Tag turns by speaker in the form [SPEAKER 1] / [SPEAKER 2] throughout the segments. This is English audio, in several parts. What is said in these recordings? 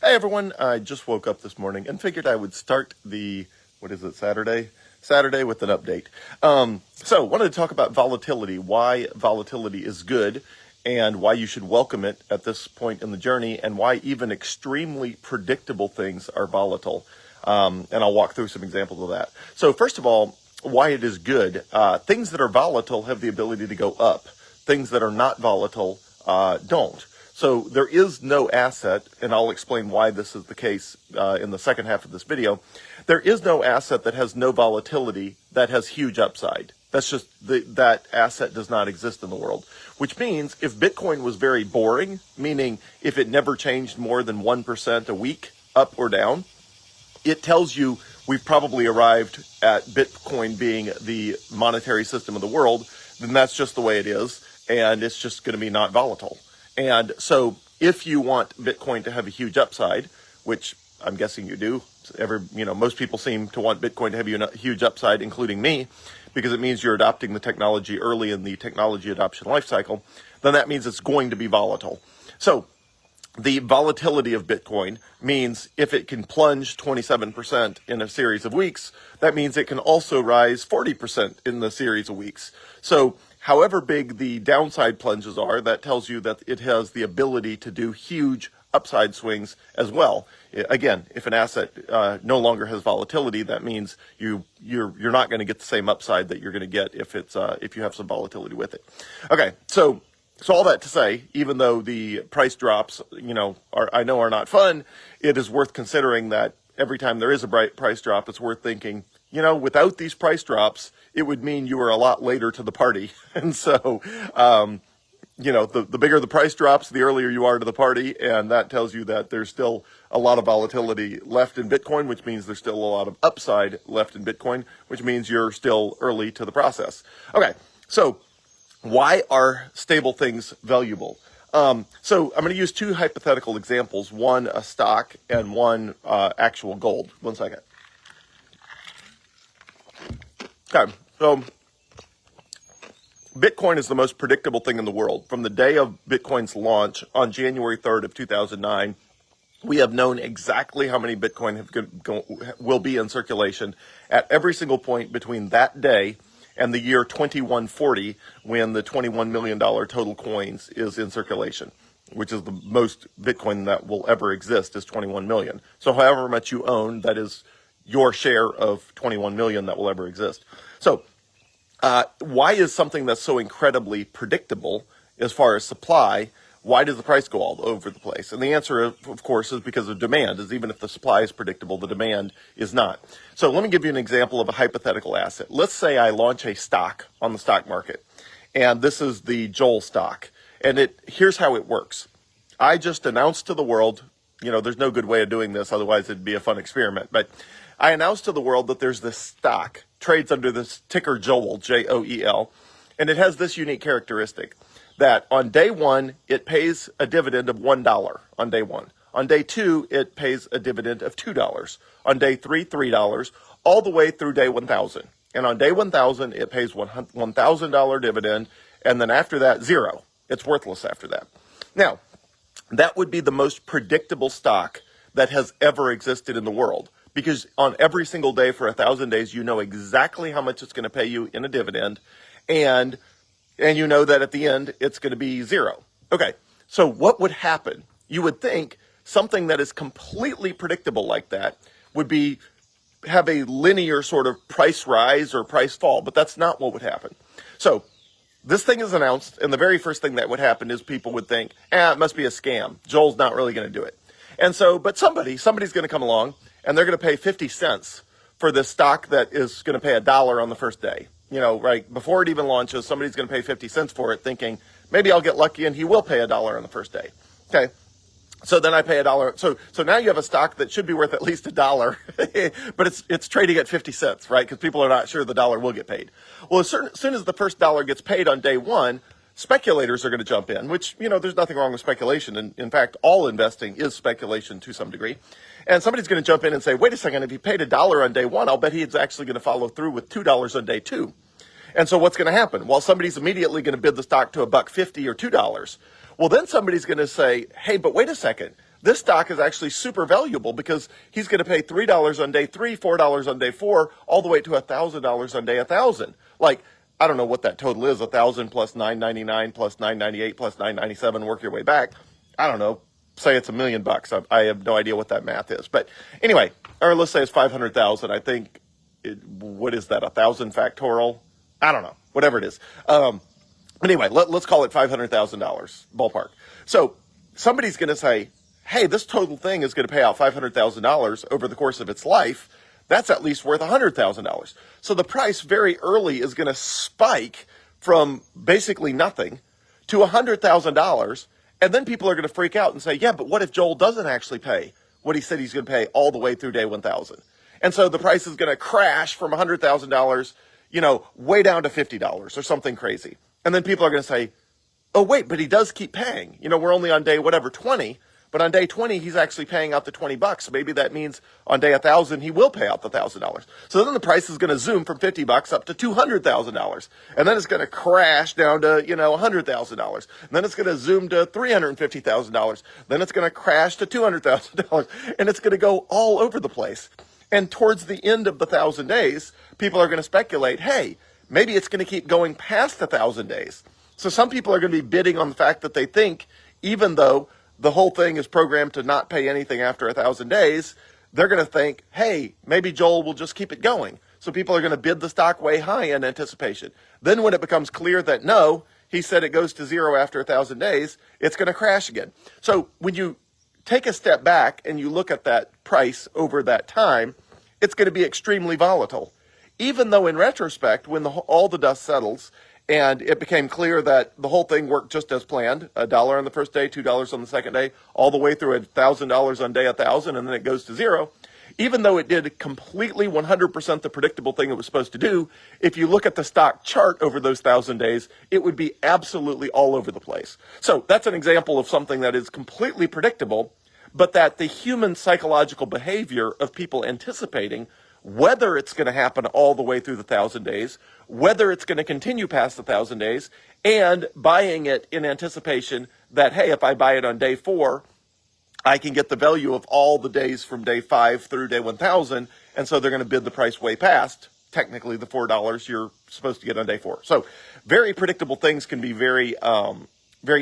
[SPEAKER 1] Hey everyone, I just woke up this morning and figured I would start Saturday? Saturday with an update. So wanted to talk about volatility, why volatility is good, and why you should welcome it at this point in the journey, and why even extremely predictable things are volatile. And I'll walk through some examples of that. So first of all, why it is good. Things that are volatile have the ability to go up. Things that are not volatile don't. So there is no asset, and I'll explain why this is the case in the second half of this video. There is no asset that has no volatility that has huge upside. That's just that asset does not exist in the world, which means if Bitcoin was very boring, meaning if it never changed more than 1% a week, up or down, it tells you we've probably arrived at Bitcoin being the monetary system of the world. Then that's just the way it is, and it's just going to be not volatile. And so if you want Bitcoin to have a huge upside, which I'm guessing you do, most people seem to want Bitcoin to have a huge upside, including me, because it means you're adopting the technology early in the technology adoption life cycle, then that means it's going to be volatile. So the volatility of Bitcoin means if it can plunge 27% in a series of weeks, that means it can also rise 40% in the series of weeks. So however big the downside plunges are, that tells you that it has the ability to do huge upside swings as well. Again, if an asset no longer has volatility, that means you're not going to get the same upside that you're going to get if you have some volatility with it. Okay, so all that to say, even though the price drops, are not fun, it is worth considering that every time there is a bright price drop, it's worth thinking, without these price drops, it would mean you were a lot later to the party. And so, the bigger the price drops, the earlier you are to the party. And that tells you that there's still a lot of volatility left in Bitcoin, which means there's still a lot of upside left in Bitcoin, which means you're still early to the process. Okay, so why are stable things valuable? So I'm going to use two hypothetical examples, one a stock and one actual gold. One second. Okay, so Bitcoin is the most predictable thing in the world. From the day of Bitcoin's launch on January 3rd of 2009, we have known exactly how many Bitcoin will be in circulation at every single point between that day and the year 2140, when the $21 million total coins is in circulation, which is the most Bitcoin that will ever exist, is 21 million. So however much you own, that is your share of 21 million that will ever exist. So why is something that's so incredibly predictable as far as supply, why does the price go all over the place? And the answer, of course, is because of demand, is even if the supply is predictable, the demand is not. So let me give you an example of a hypothetical asset. Let's say I launch a stock on the stock market, and this is the Joel stock. And here's how it works. I just announced to the world, there's no good way of doing this, otherwise it'd be a fun experiment, but I announced to the world that there's this stock, trades under this ticker Joel, Joel, and it has this unique characteristic, that on day one, it pays a dividend of $1 on day one. On day two, it pays a dividend of $2. On day three, $3, all the way through day 1,000. And on day 1,000, it pays $1,000 dividend, and then after that, zero. It's worthless after that. Now, that would be the most predictable stock that has ever existed in the world, because on every single day for 1,000 days, you know exactly how much it's going to pay you in a dividend, and you know that at the end, it's going to be zero. Okay, so what would happen? You would think something that is completely predictable like that would have a linear sort of price rise or price fall, but that's not what would happen. So this thing is announced, and the very first thing that would happen is people would think, it must be a scam. Joel's not really going to do it. And so, but somebody's going to come along, and they're going to pay 50 cents for this stock that is going to pay $1 on the first day. Right before it even launches, somebody's going to pay 50 cents for it, thinking maybe I'll get lucky and he will pay $1 on the first day. Okay. So then I pay $1. So now you have a stock that should be worth at least $1, but it's trading at 50 cents, right? Because people are not sure the dollar will get paid. Well, as soon as the first dollar gets paid on day one, speculators are going to jump in, which, there's nothing wrong with speculation. And in fact, all investing is speculation to some degree. And somebody's going to jump in and say, wait a second, if he paid $1 on day one, I'll bet he's actually going to follow through with $2 on day two. And so what's going to happen? Well, somebody's immediately going to bid the stock to $1.50 or $2. Well, then somebody's going to say, hey, but wait a second. this stock is actually super valuable because he's going to pay $3 on day 3, $4 on day 4, all the way to $1,000 on day 1,000. Like, I don't know what that total is, 1,000 plus 999 plus 998 plus 997, work your way back. I don't know. Say it's $1 million. I have no idea what that math is. But anyway, or let's say it's 500,000. I think, what is that, 1,000 factorial? I don't know. Whatever it is. Anyway, let's call it $500,000 ballpark. So somebody's going to say, hey, this total thing is going to pay out $500,000 over the course of its life. That's at least worth $100,000. So the price very early is going to spike from basically nothing to $100,000. And then people are going to freak out and say, yeah, but what if Joel doesn't actually pay what he said he's going to pay all the way through day 1,000? And so the price is going to crash from $100,000, way down to $50 or something crazy. And then people are going to say, oh, wait, but he does keep paying. We're only on day 20, but on day 20, he's actually paying out the $20. Maybe that means on day 1,000, he will pay out the $1,000. So then the price is going to zoom from $50 up to $200,000. And then it's going to crash down to, $100,000. And then it's going to zoom to $350,000. Then it's going to crash to $200,000. And it's going to go all over the place. And towards the end of the 1,000 days, people are going to speculate, hey, maybe it's going to keep going past 1,000 days. So some people are going to be bidding on the fact that they think, even though the whole thing is programmed to not pay anything after 1,000 days, they're going to think, hey, maybe Joel will just keep it going. So people are going to bid the stock way high in anticipation. Then when it becomes clear that no, he said it goes to zero after 1,000 days, it's going to crash again. So when you take a step back and you look at that price over that time, it's going to be extremely volatile. Even though in retrospect, when all the dust settles and it became clear that the whole thing worked just as planned, $1 on the first day, $2 on the second day, all the way through $1,000 on day 1,000, and then it goes to zero. Even though it did completely 100% the predictable thing it was supposed to do, if you look at the stock chart over those 1,000 days, it would be absolutely all over the place. So that's an example of something that is completely predictable, but that the human psychological behavior of people anticipating whether it's going to happen all the way through the 1,000 days, whether it's going to continue past the 1,000 days, and buying it in anticipation that, hey, if I buy it on day 4, I can get the value of all the days from day 5 through day 1,000, and so they're going to bid the price way past, technically, the $4 you're supposed to get on day 4. So very predictable things can be very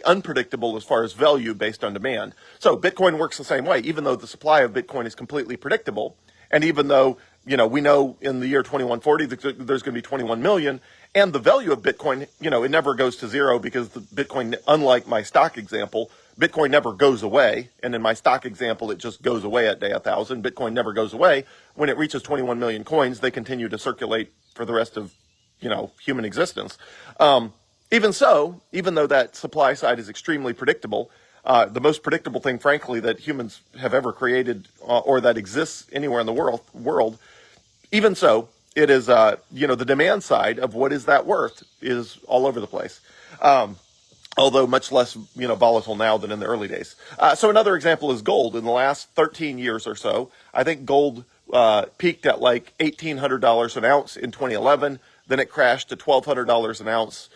[SPEAKER 1] unpredictable as far as value based on demand. So Bitcoin works the same way, even though the supply of Bitcoin is completely predictable, and even though we know in the year 2140 there's going to be 21 million, and the value of Bitcoin, it never goes to zero because the Bitcoin, unlike my stock example, Bitcoin never goes away. And in my stock example, it just goes away at day 1,000. Bitcoin never goes away. When it reaches 21 million coins, they continue to circulate for the rest of, human existence. Even so, even though that supply side is extremely predictable, the most predictable thing, frankly, that humans have ever created or that exists anywhere in the world, even so, it is, the demand side of what is that worth is all over the place. Although much less, volatile now than in the early days. So another example is gold. In the last 13 years or so, I think gold peaked at like $1,800 an ounce in 2011. Then it crashed to $1,200 an ounce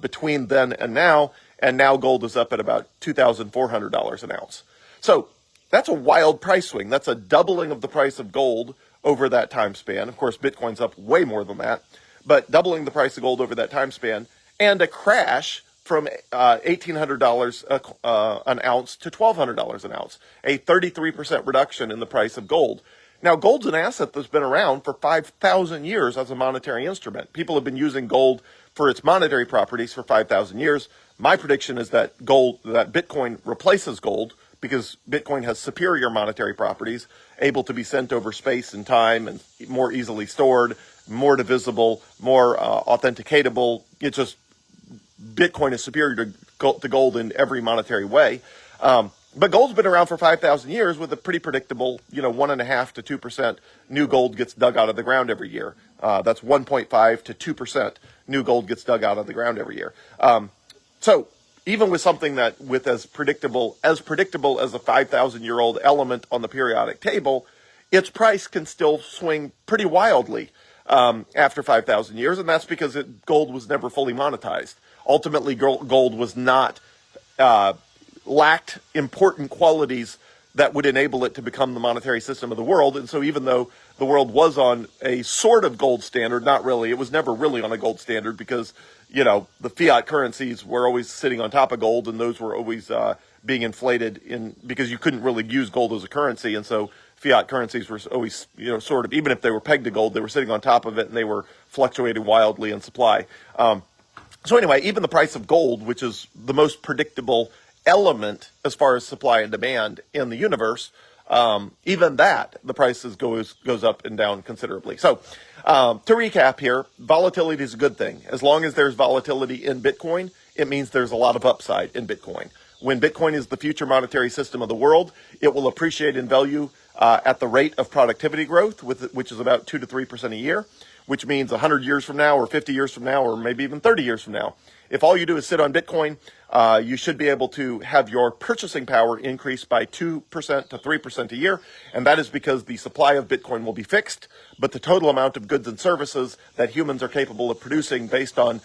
[SPEAKER 1] between then and now gold is up at about $2,400 an ounce. So that's a wild price swing. That's a doubling of the price of gold over that time span. Of course, Bitcoin's up way more than that, but doubling the price of gold over that time span, and a crash from $1,800 an ounce to $1,200 an ounce, a 33% reduction in the price of gold. Now, gold's an asset that's been around for 5,000 years as a monetary instrument. People have been using gold for its monetary properties for 5,000 years. My prediction is that Bitcoin replaces gold because Bitcoin has superior monetary properties, able to be sent over space and time and more easily stored, more divisible, more authenticatable. It's just Bitcoin is superior to gold in every monetary way. But gold's been around for 5,000 years with a pretty predictable, 1.5% to 2% new gold gets dug out of the ground every year. That's 1.5 to 2% new gold gets dug out of the ground every year. So even with something that with as predictable as a 5,000-year-old element on the periodic table, its price can still swing pretty wildly after 5,000 years, and that's because gold was never fully monetized. Ultimately, gold was not lacked important qualities that would enable it to become the monetary system of the world. And so even though the world was on a sort of gold standard, not really, it was never really on a gold standard because, the fiat currencies were always sitting on top of gold, and those were always being inflated because you couldn't really use gold as a currency. And so fiat currencies were always, sort of, even if they were pegged to gold, they were sitting on top of it and they were fluctuating wildly in supply. So anyway, even the price of gold, which is the most predictable element as far as supply and demand in the universe, even that, the prices goes up and down considerably. So to recap here, volatility is a good thing. As long as there's volatility in Bitcoin, it means there's a lot of upside in Bitcoin. When Bitcoin is the future monetary system of the world, it will appreciate in value at the rate of productivity growth, which is about 2 to 3% a year, which means 100 years from now or 50 years from now or maybe even 30 years from now. If all you do is sit on Bitcoin, you should be able to have your purchasing power increase by 2% to 3% a year. And that is because the supply of Bitcoin will be fixed, but the total amount of goods and services that humans are capable of producing based on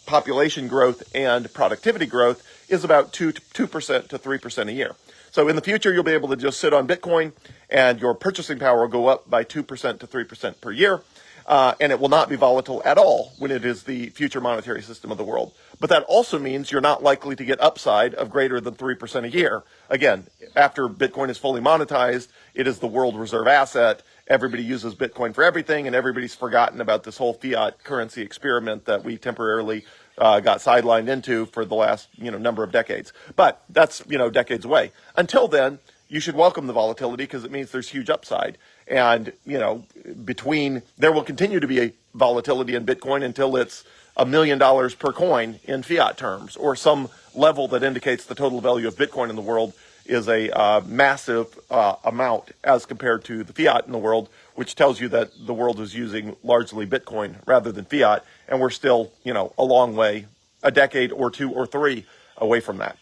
[SPEAKER 1] population growth and productivity growth is about 2% to 3% a year. So in the future, you'll be able to just sit on Bitcoin and your purchasing power will go up by 2% to 3% per year. And it will not be volatile at all when it is the future monetary system of the world. But that also means you're not likely to get upside of greater than 3% a year. Again, after Bitcoin is fully monetized, it is the world reserve asset. Everybody uses Bitcoin for everything, and everybody's forgotten about this whole fiat currency experiment that we temporarily got sidelined into for the last number of decades. But that's decades away. Until then, you should welcome the volatility because it means there's huge upside. And, there will continue to be a volatility in Bitcoin until it's $1 million per coin in fiat terms, or some level that indicates the total value of Bitcoin in the world is a massive amount as compared to the fiat in the world, which tells you that the world is using largely Bitcoin rather than fiat. And we're still, a long way, a decade or two or three away from that.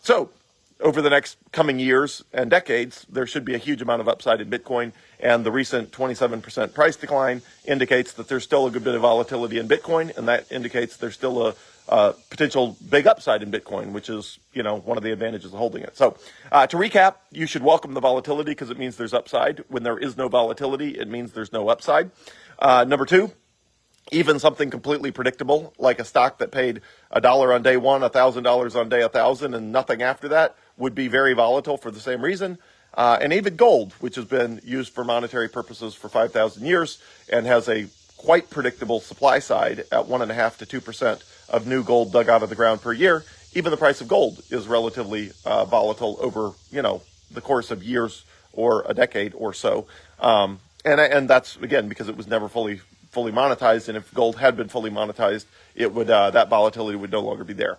[SPEAKER 1] So over the next coming years and decades, there should be a huge amount of upside in Bitcoin, and the recent 27% price decline indicates that there's still a good bit of volatility in Bitcoin, and that indicates there's still a potential big upside in Bitcoin, which is, one of the advantages of holding it. So to recap, you should welcome the volatility because it means there's upside. When there is no volatility, it means there's no upside. Number two, even something completely predictable, like a stock that paid $1 on day one, $1,000 on day 1,000, and nothing after that, would be very volatile for the same reason. And even gold, which has been used for monetary purposes for 5,000 years and has a quite predictable supply side at 1.5% to 2% of new gold dug out of the ground per year, even the price of gold is relatively volatile over, the course of years or a decade or so. And that's, again, because it was never fully monetized, and if gold had been fully monetized, it would that volatility would no longer be there.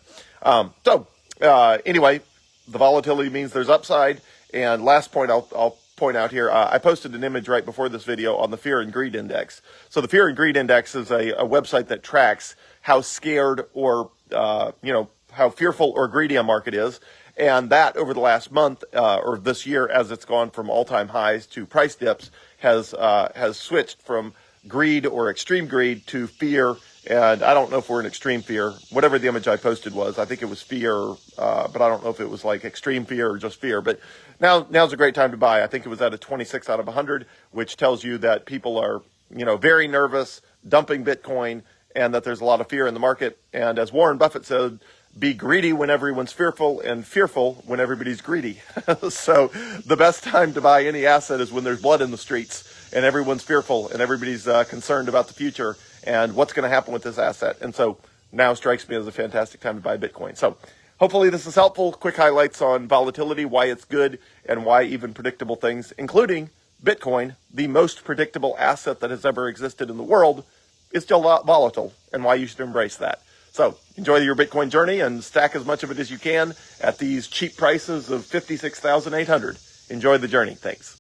[SPEAKER 1] Anyway, the volatility means there's upside. And last point I'll point out here, I posted an image right before this video on the Fear and Greed Index. So the Fear and Greed Index is a website that tracks how scared or how fearful or greedy a market is. And that over the last month or this year, as it's gone from all-time highs to price dips, has switched from greed or extreme greed to fear. And I don't know if we're in extreme fear. Whatever the image I posted was, I think it was fear, but I don't know if it was like extreme fear or just fear. But now's a great time to buy. I think it was at a 26 out of 100, which tells you that people are, very nervous, dumping Bitcoin, and that there's a lot of fear in the market. And as Warren Buffett said, be greedy when everyone's fearful and fearful when everybody's greedy. So the best time to buy any asset is when there's blood in the streets and everyone's fearful and everybody's concerned about the future and what's going to happen with this asset. And so now strikes me as a fantastic time to buy Bitcoin. So hopefully this is helpful. Quick highlights on volatility, why it's good, and why even predictable things, including Bitcoin, the most predictable asset that has ever existed in the world, is still volatile, and why you should embrace that. So enjoy your Bitcoin journey and stack as much of it as you can at these cheap prices of $56,800. Enjoy the journey. Thanks.